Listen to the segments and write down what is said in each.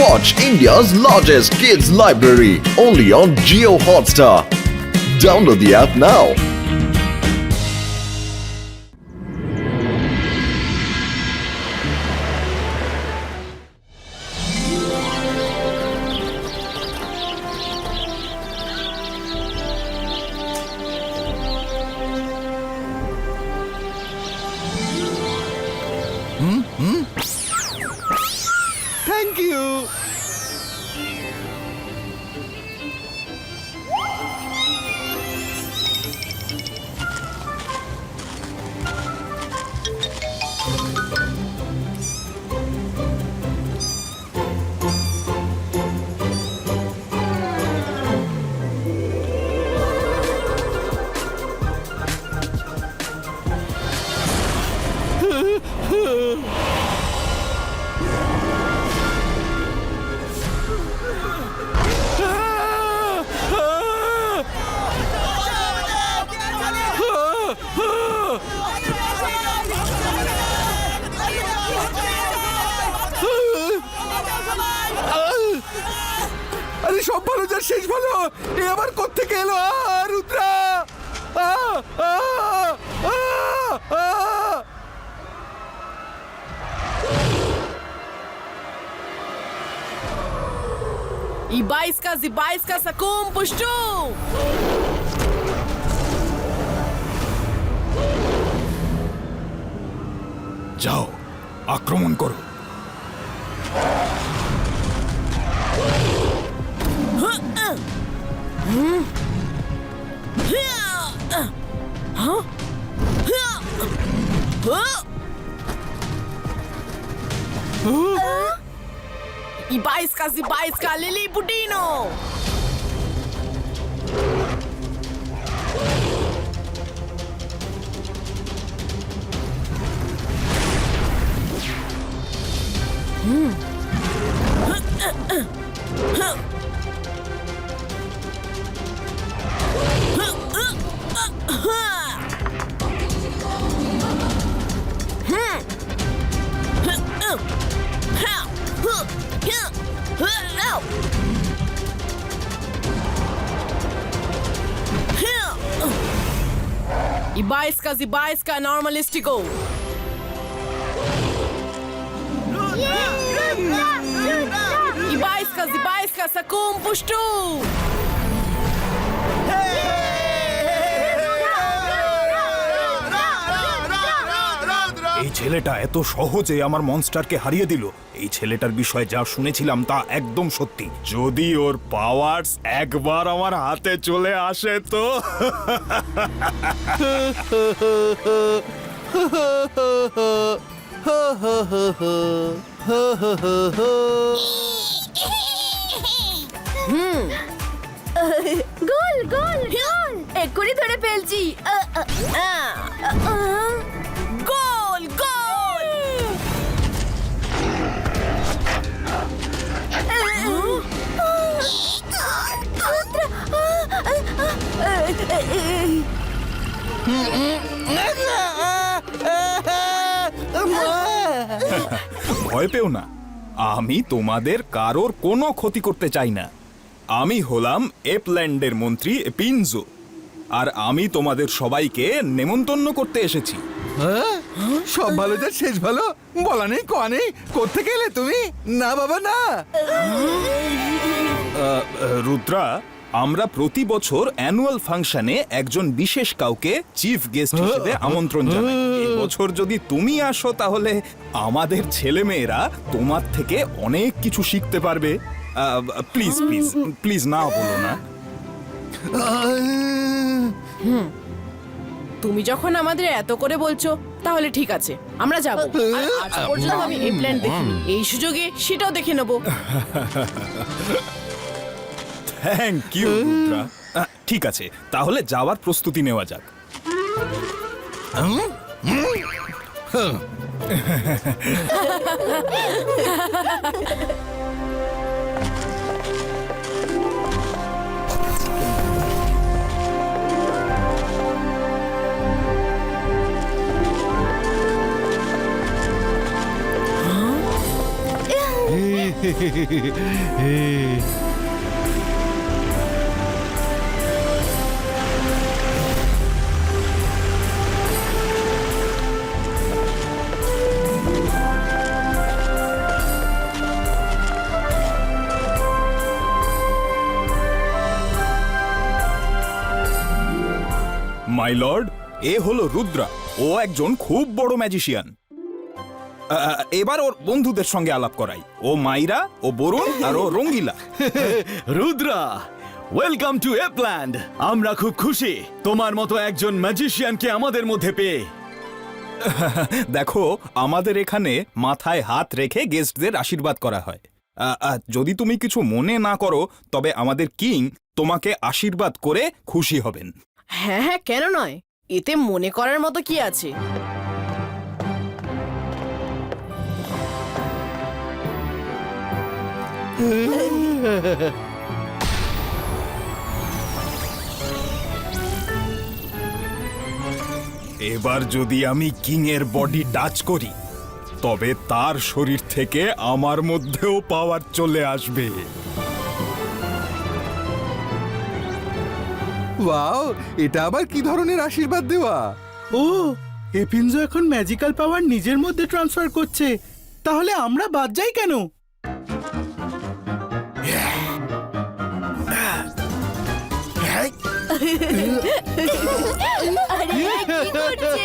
Watch India's largest kids library only on Jio Hotstar. Download the app now. Thank you. আরে সব ভালো যার শেষ ভালো। এ আবার কোত্থেকে এলো? Rudra! Ibaisca, Zibaisca, Sakum, Pushtu! যাও, আক্রমণ করো। Ibaisca, Zibaisca, Lili Budino! Ibaisca, Zibaisca, Normalistico! Ibaisca, Zibaisca, Sakum, Pushtu! এই ছেলেটা এত সহজে আমার মনস্টারকে হারিয়ে দিল। এই ছেলেটার বিষয়ে যা শুনেছিলাম তা একদম সত্যি। যদি ওর পাওয়ারস একবার আমার হাতে চলে আসে তো গোল গোল গোল এক্ষুনি ধরে ফেলছি গোল গোল ভয় পেও না, আমি তোমাদের কারোর কোনো ক্ষতি করতে চাই না। আমি হলাম এপল্যান্ডের মন্ত্রী পিনজো, আর আমি তোমাদের সবাইকে নেমন্তন্ন করতে এসেছি। সব ভালো যার শেষ ভালো। বলা নেই কয়া নেই, কোত্থেকে এলে তুমি? না বাবা না। রুদ্রা, আমরা প্রতি বছর অ্যানুয়াল ফাংশনে একজন বিশেষ কাউকে চিফ গেস্ট হিসেবে আমন্ত্রণ জানাই। এই বছর যদি তুমি আসো তাহলে আমাদের ছেলেমেয়েরা তোমার থেকে অনেক কিছু শিখতে পারবে। প্লিজ প্লিজ প্লিজ না বলো না। তুমি যখন আমাদের এত করে বলছো তাহলে ঠিক আছে, আমরা যাব। আর আজ পর্যন্ত আমি এই প্ল্যান দেখিনি, এই সুযোগে সেটাও দেখে নেব। Thank you Rudra. ঠিক আছে, তাহলে যাওয়ার প্রস্তুতি নেওয়া যাক। মাই লর্ড, এ হলো রুদ্রা। ও একজন খুব বড় ম্যাজিশিয়ান। এবার ওর বন্ধুদের সঙ্গে আলাপ করাই। ও মাইরা, ও বরুণ, আর ও রঙ্গিলা। রুদ্রা, ওয়েলকাম টু এপ্ল্যান্ড। আমরা খুব খুশি তোমার মতো একজন ম্যাজিশিয়ানকে আমাদের মধ্যে পেয়ে। দেখো, আমাদের এখানে মাথায় হাত রেখে গেস্টদের আশীর্বাদ করা হয়। যদি তুমি কিছু মনে না করো, তবে আমাদের কিং তোমাকে আশীর্বাদ করে খুশি হবেন। হ্যাঁ হ্যাঁ, কেন নয়? এতে মনে করার মতো কি আছে? এবার যদি আমি কিং এর বডি টাচ করি, তবে তার শরীর থেকে আমার মধ্যেও পাওয়ার চলে আসবে। ওয়াও, এটা আবার কি ধরনের আশীর্বাদ দেওয়া? ও, এপিনজো এখন ম্যাজিক্যাল পাওয়ার নিজের মধ্যে ট্রান্সফার করছে। তাহলে আমরা বাদ যাই কেন? আরে কি করছে?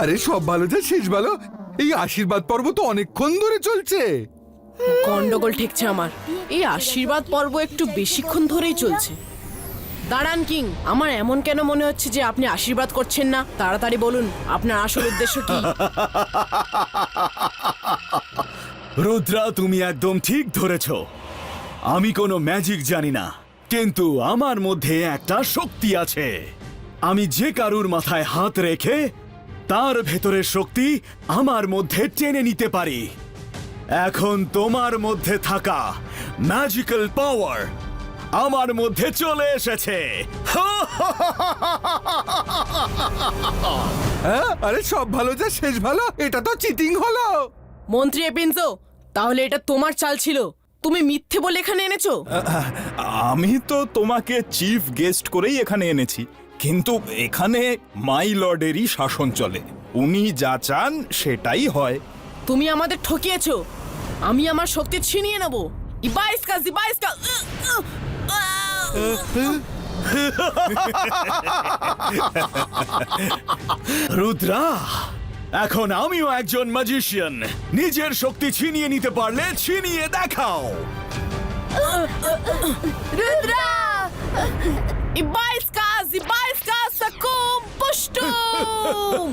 আরে সব ভালো যা শেষ ভালো। এই আশীর্বাদ পর্ব তো অনেকক্ষণ ধরে চলছে। গন্ডগোল ঠেকছে আমার। এই আশীর্বাদ পর্ব একটু বেশিক্ষণ ধরেই চলছে। দাঁড়ান কিং, আমার এমন কেন মনে হচ্ছে যে আপনি আশীর্বাদ করছেন না? তাড়াতাড়ি বলুন আপনার আসল উদ্দেশ্য কি? রুদ্রা, তুমি একদম ঠিক ধরেছ। আমি কোনো ম্যাজিক জানি না, কিন্তু আমার মধ্যে একটা শক্তি আছে। আমি যে কারুর মাথায় হাত রেখে তার ভেতরের শক্তি আমার মধ্যে টেনে নিতে পারি। এখন তোমার মধ্যে থাকা ম্যাজিক্যাল পাওয়ার আমার মধ্যে চলে এসেছে। হ্যাঁ, আরে সব ভালো যা শেষ ভালো। এটা তো চিটিং হলো। মন্ত্রী এপিনজো, তাহলে এটা তোমার চাল ছিল? তুমি মিথ্যে বলে এখানে এনেছো? আমি তো তোমাকে চিফ গেস্ট করেই এখানে এনেছি, কিন্তু এখানে মাই লর্ডেরই শাসন চলে। উনি যা চান সেটাই হয়। তুমি আমাদের ঠকিয়েছো। আমি আমার শক্তি ছিনিয়ে নেব। ইবাইসকা জিবাইসকা। রুদ্রা, এখন আমিও একজন ম্যাজিশিয়ান। নিজের শক্তি ছিনিয়ে নিতে পারলে ছিনিয়ে দেখাও। রুদ্রা! ইবাইসকা জিবাইসকা সাকুম পুশটুম।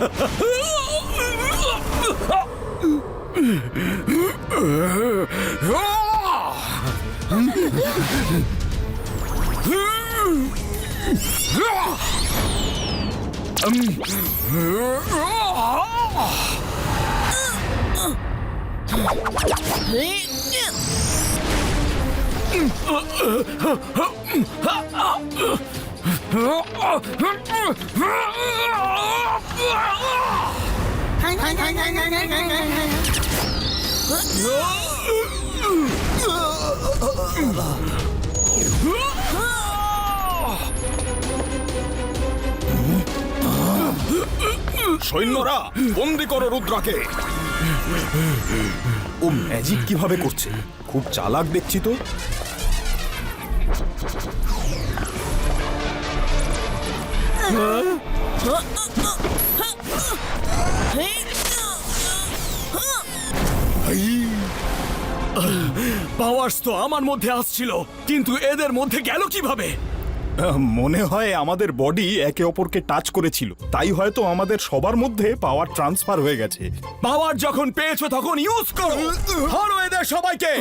সৈন্যরা, বন্দি করো রুদ্রাকে। ও ম্যাজিক কিভাবে করছে? খুব চালাক দেখছি তো। পাওয়ার্স তো আমার মধ্যে আসছিল, কিন্তু এদের মধ্যে গেল কিভাবে? মনে হয় আমাদের বডি একে অপরকে টাচ করেছিল, তাই হয়তো আমাদের সবার মধ্যে পাওয়ার ট্রান্সফার হয়ে গেছে। পাওয়ার যখন পেয়েছো তখন ইউজ করো। ধরো এদের সবাইকে।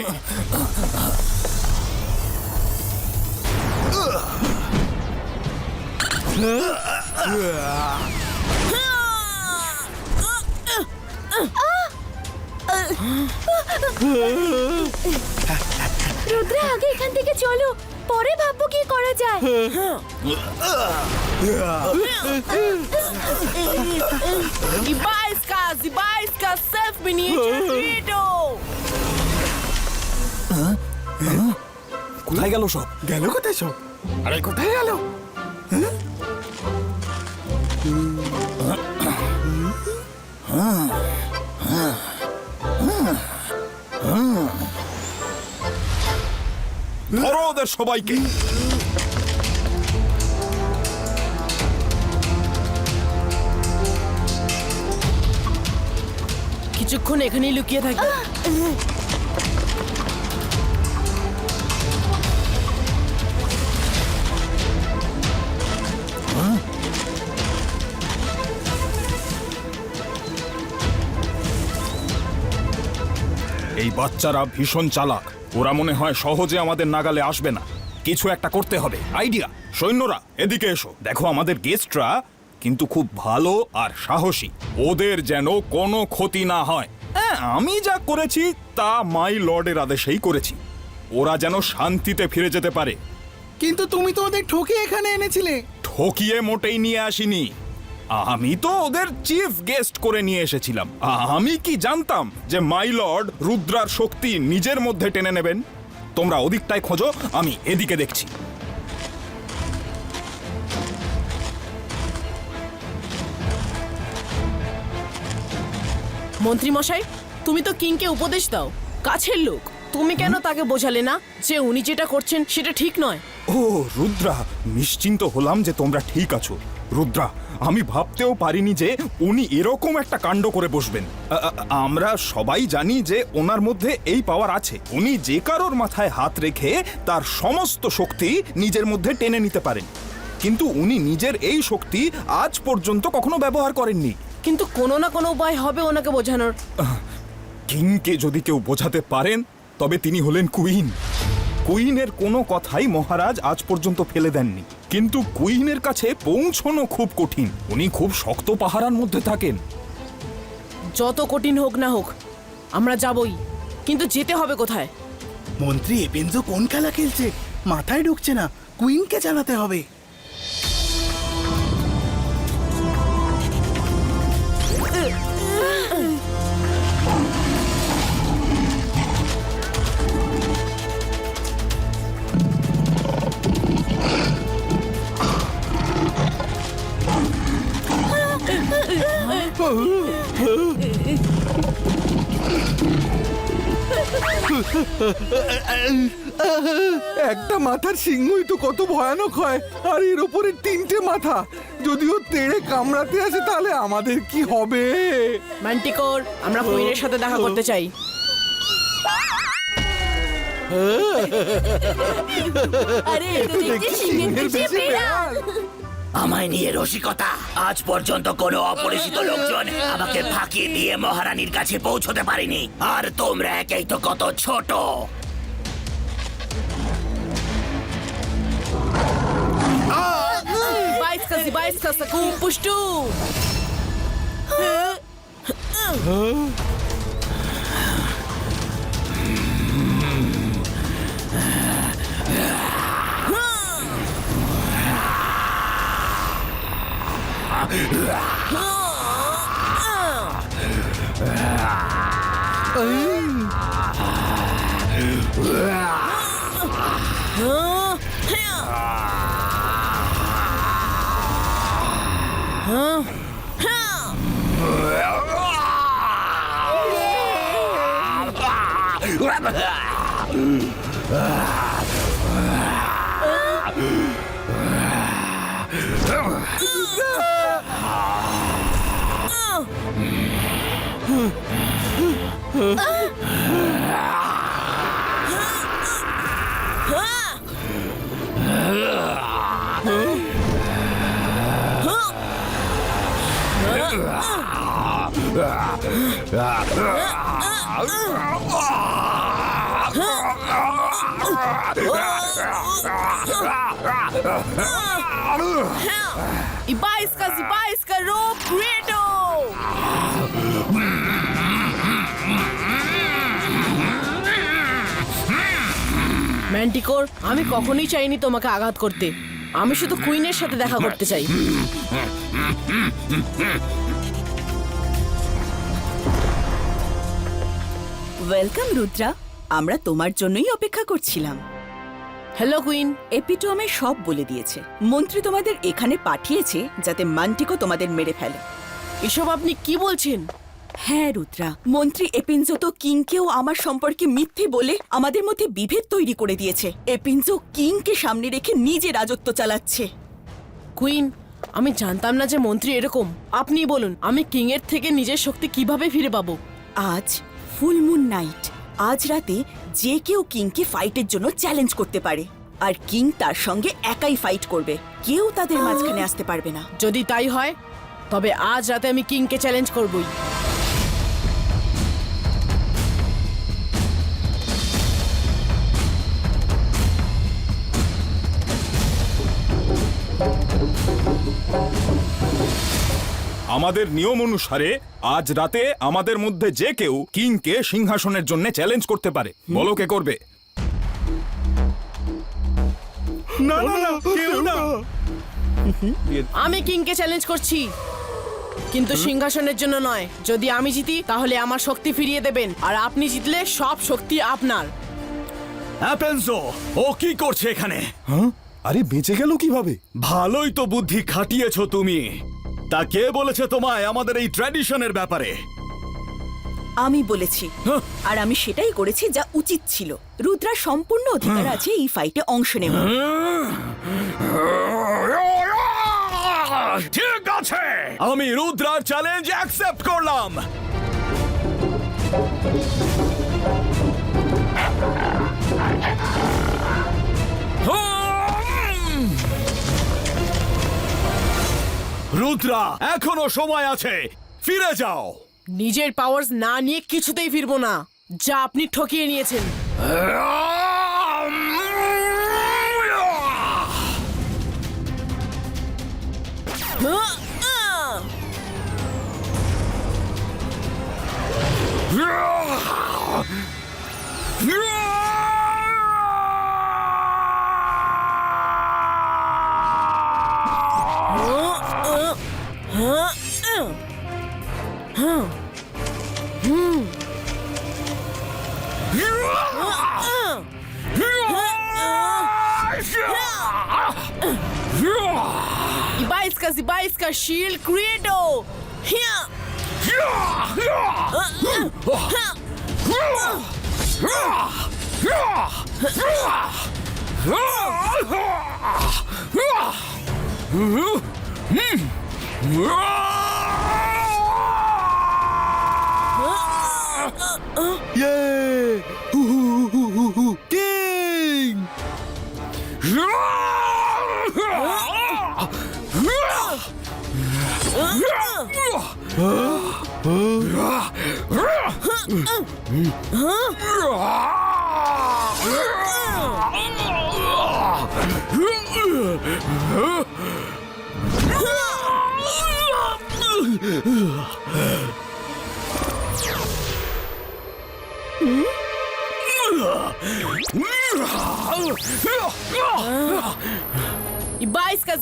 রুদ্রা আগে এখান থেকে চলো, পরে ভাববো কি করা যায়। Ibaiska self miniature Credo! কোথায় গেল সব? গেল কোথায় সব? আরে কোথায় গেল? ধরো ওদের সবাইকে। কিছুক্ষণ এখানেই লুকিয়ে থাকি। এই বাচ্চারা ভীষণ চালাক। ওরা মনে হয় সহজে আমাদের নাগালে আসবে না। কিছু একটা করতে হবে। আইডিয়া। সৈন্যরা এদিকে এসো। দেখো আমাদের গেস্টরা কিন্তু খুব ভালো আর সাহসী। ওদের যেন কোনো ক্ষতি না হয়। হ্যাঁ, আমি যা করেছি তা মাই লর্ডের আদেশেই করেছি। ওরা যেন শান্তিতে ফিরে যেতে পারে। কিন্তু তুমি তো ওদের ঠকে এখানে এনেছিলে। ঠকিয়ে মোটেই নিয়ে আসিনি। আমি তো ওদের চিফ গেস্ট করে নিয়ে এসেছিলাম। আমি কি জানতাম যে মাই লর্ড রুদ্রার শক্তি নিজের মধ্যে টেনে নেবেন? তোমরা ওদিকটায় খোঁজো, আমি এদিকে দেখছি। মন্ত্রী মশাই, তুমি তো কিংকে উপদেশ দাও, কাছের লোক। তুমি কেন তাকে বোঝালে না যে উনি যেটা করছেন সেটা ঠিক নয়? ও রুদ্রা, নিশ্চিন্ত হলাম যে তোমরা ঠিক আছো। রুদ্রা, আমি ভাবতেও পারিনি যে উনি এরকম একটা কাণ্ড করে বসবেন। আমরা সবাই জানি যে ওনার মধ্যে এই পাওয়ার আছে। উনি যে কারোর মাথায় হাত রেখে তার সমস্ত শক্তি নিজের মধ্যে টেনে নিতে পারেন, কিন্তু উনি নিজের এই শক্তি আজ পর্যন্ত কখনো ব্যবহার করেননি। কিন্তু কোনো না কোনো উপায় হবে ওনাকে বোঝানোর। কিংকে যদি কেউ বোঝাতে পারেন তবে তিনি হলেন কুইন। কুইনের কোনো কথাই মহারাজ আজ পর্যন্ত ফেলে দেননি, কিন্তু কুইনের কাছে পৌঁছানো খুব কঠিন। উনি খুব শক্ত পাহারার মধ্যে থাকেন। যত কঠিন হোক না হোক আমরা যাবই, কিন্তু যেতে হবে কোথায়? মন্ত্রী এপেনজো কোন খেলা খেলছে, মাথায় ঢুকছে না। কুইনকে জানাতে হবে। একটা মাথার সিংহই তো কত ভয়ানক হয়, আর এর উপরে 3টে মাথা। যদিও তেড়ে কামড়াতে আসে তাহলে আমাদের কি হবে? ম্যান্টিকোর, আমরা কুইনের সাথে দেখা করতে চাই। আরে এটা দেখতে সিংহের দেশে বিড়াল। আমায় নিয়ে রসিকতা। আজ পর্যন্ত কোনো অপরিচিত লোকজন আমাকে ফাঁকি দিয়ে মহারানীর কাছে পৌঁছতে পারেনি, আর তোমরা একেই তো কত ছোট। Zibaiska Sakum Pushtu! Ibaiska Rope Credo! ম্যান্টিকোর, আমি কখনোই চাইনি তোমাকে আঘাত করতে। আমি শুধু কুইনের সাথে দেখা করতে চাই। ওয়েলকাম রুদ্রা, আমরা তোমার জন্যই অপেক্ষা করছিলাম। Hello queen. এপিটো আমায় সব বলে দিয়েছে। মন্ত্রী তোমাদের এখানে পাঠিয়েছে যাতে মান্টিকো তোমাদের মেরে ফেলে। এসব আপনি কি বলছেন? হ্যাঁ রুদ্রা, মন্ত্রী এপিনজো তো কিংকেও আমার সম্পর্কে মিথ্যে বলে আমাদের মধ্যে বিভেদ তৈরি করে দিয়েছে। এপিনজো কিংকে সামনে রেখে নিজে রাজত্ব চালাচ্ছে। কুইন, আমি জানতাম না যে মন্ত্রী এরকম। আপনিই বলুন, আমি কিং এর থেকে নিজের শক্তি কিভাবে ফিরে পাবো? আজ ফুল মুন নাইট। আজ রাতে যে কেউ কিংকে ফাইটের জন্য চ্যালেঞ্জ করতে পারে, আর কিং তার সঙ্গে একাই ফাইট করবে। কেউ তাদের মাঝখানে আসতে পারবে না। যদি তাই হয় তবে আজ রাতে আমি কিংকে চ্যালেঞ্জ করবই। আমাদের নিয়ম অনুসারে আজ রাতে আমাদের মধ্যে যে কেউ কিংকে সিংহাসনের জন্য চ্যালেঞ্জ করতে পারে। বলো কে করবে? না না না, কেউ না। আমি কিংকে চ্যালেঞ্জ করছি, কিন্তু সিংহাসনের জন্য নয়। যদি আমি জিতি তাহলে আমার শক্তি ফিরিয়ে দেবেন, আর আপনি জিতলে সব শক্তি আপনার। অ্যাপেনজো, ও কি করছে এখানে? হ্যাঁ, আরে বেঁচে গেল কিভাবে? ভালোই তো বুদ্ধি খাটিয়েছো তুমি। তা কে বলেছে তোমায় আমাদের এই ট্র্যাডিশনের ব্যাপারে? আমি বলেছি, আর আমি সেটাই করেছি যা উচিত ছিল। রুদ্রার সম্পূর্ণ অধিকার আছে এই ফাইটে অংশ নেওয়ার। ঠিক আছে, আমি রুদ্রার চ্যালেঞ্জ অ্যাকসেপ্ট করলাম। রুদ্রা, এখনো সময় আছে, ফিরে যাও। নিজের পাওয়ার্স না নিয়ে কিছুতেই ফিরবো না, যা আপনি ঠকিয়ে নিয়েছেন। Ibaiska Shield Credo! Here! Yay! King!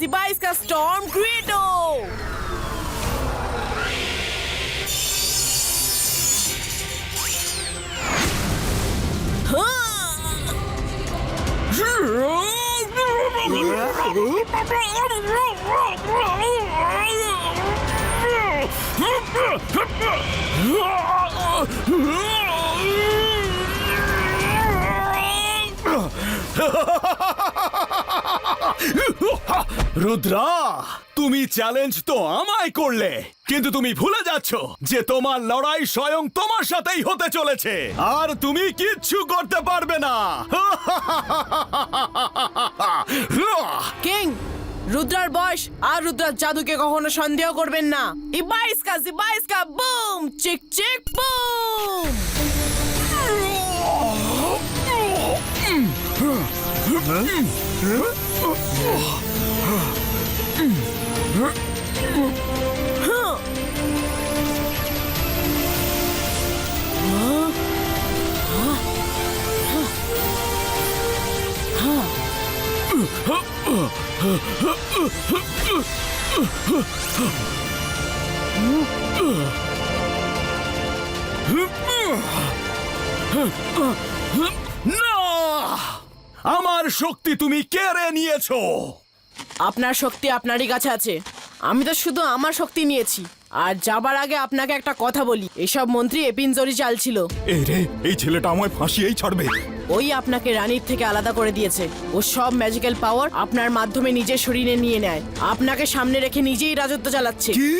Ibaiska Storm Credo! Rudra, তুমি চ্যালেঞ্জ তো আমায় করলে, কিন্তু তুমি ভুলে যাচ্ছ যে তোমার লড়াই স্বয়ং তোমার সাথেই হতে চলেছে, আর তুমি কিচ্ছু করতে পারবে না। কিং, রুদ্রার বয়স আর রুদ্রার জাদুকে কখনো সন্দেহ করবেন না। ইবাইস্কা বুম চিক চিক বুম। না! আমার শক্তি তুমি কেড়ে নিয়েছো। আপনার শক্তি আপনারই কাছে আছে, আমি তো শুধু আমার শক্তি নিয়েছি। আর যাবার আগে আপনাকে একটা কথা বলি, এসব মন্ত্রী এপিনজরি চাল ছিল। এই রে, এই ছেলেটা আমায় ফাঁসিয়েই ছাড়বে। ওই আপনাকে রানীর থেকে আলাদা করে দিয়েছে। ও সব ম্যাজিক্যাল পাওয়ার আপনার মাধ্যমে নিজের শরীরে নিয়ে নেয়, আপনাকে সামনে রেখে নিজেই রাজত্ব চালাচ্ছে। কি?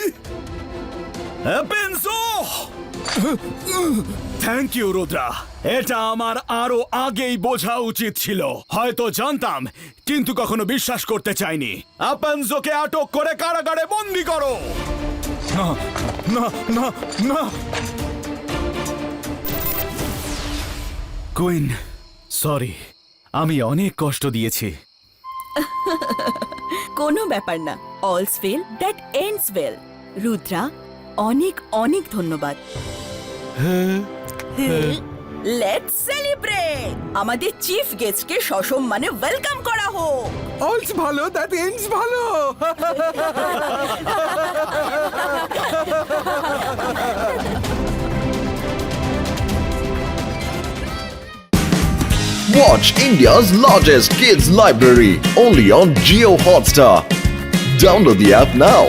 এপেনজো! থ্যাংক ইউ রুদ্রা, এটা আমার আরো আগেই বোঝা উচিত ছিল। হয়তো জানতাম, কিন্তু কখনো বিশ্বাস করতে চাইনি। আপেনজোকে আটক করে কারাগারে বন্দি করো। না না না না, কুইন, সরি, আমি অনেক কষ্ট দিয়েছি। কোনো ব্যাপার না, all's well that ends well. Rudra, অনেক অনেক ধন্যবাদ। Let's celebrate! আমাদের চিফ গেস্টকে সসম্মানে ওয়েলকাম করা হোক। অলস ভালো, দ্যাট এন্ডস ভালো। Watch India's largest kids library only on Geo Hotstar. Download the app now.